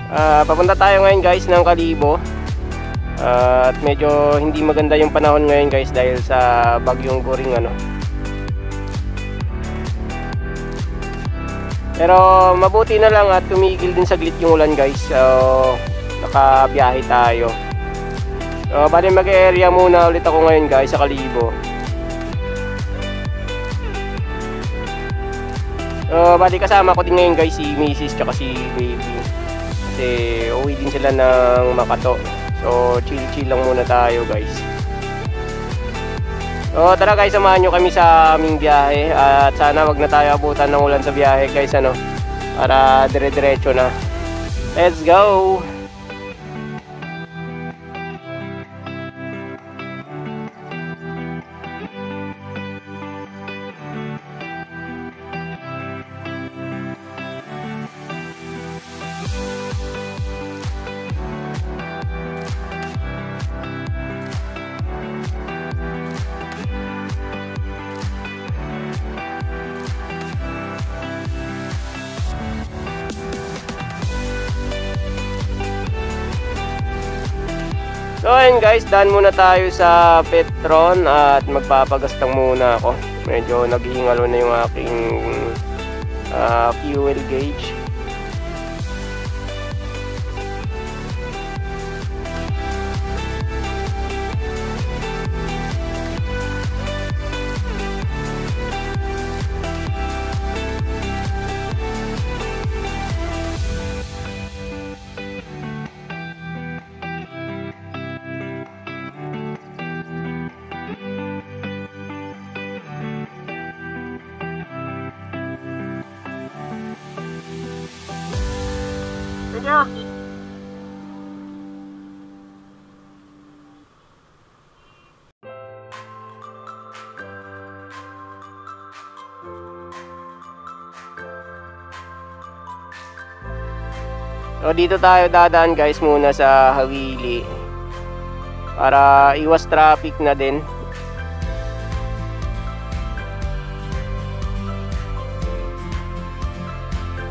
Papunta tayo ngayon guys ng Kalibo. At medyo hindi maganda yung panahon ngayon guys dahil sa bagyong Goring ano. Pero mabuti na lang at tumigil din saglit yung ulan guys. So nakabiyahe tayo. So bali mag-area muna ulit ako ngayon guys sa Kalibo. So bali kasama ko din ngayon guys si Mrs. tsaka si Baby. Kasi uwi din sila ng Makato. So chill lang muna tayo guys. So tara guys, samahan nyo kami sa aming biyahe. At sana wag na tayo abutan ng ulan sa biyahe guys ano. Para dire-diretso na. Let's go! So ayun guys, daan muna tayo sa Petron at magpapagastang muna ako. Medyo naghihingalo na yung aking fuel gauge. So dito tayo dadaan guys muna sa Hawili para iwas traffic na din.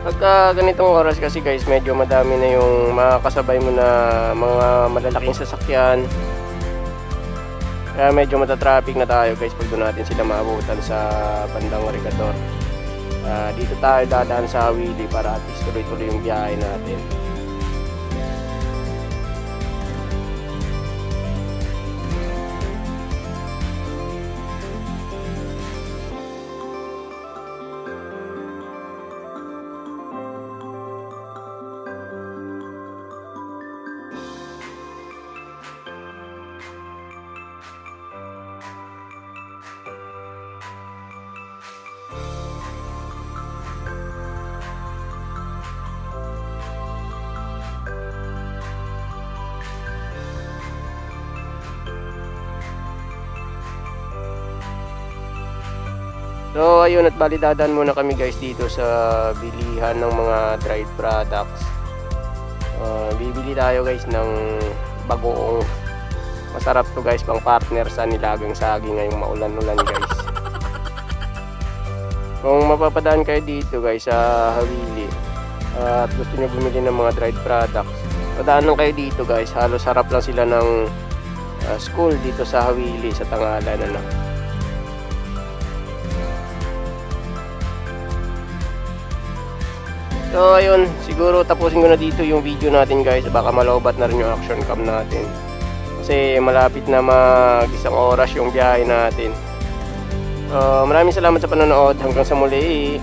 Pagka ganitong oras kasi guys, medyo madami na yung makakasabay mo na mga malalaking sasakyan. Kaya medyo matatraffic na tayo guys pag doon natin sila maabutan sa bandang Rigador. Dito tayo dadaan sa Hawili para at least tuloy-tuloy yung biyahe natin. So ayun, at bali dadaan muna kami guys dito sa bilihan ng mga dried products. Bibili tayo guys ng bagoong. Masarap to guys, pang partner sa nilagang saging ngayong maulan-ulan guys. Kung mapapadaan kayo dito guys sa Hawili at gusto nyo bumili ng mga dried products, padaan lang kayo dito guys. Halos harap lang sila ng school dito sa Hawili sa Tangalan ano. So ayun, siguro tapusin ko na dito yung video natin guys. Baka malaubat na rin yung action cam natin kasi malapit na mag-isang oras yung biyahe natin. Maraming salamat sa panonood. Hanggang sa muli.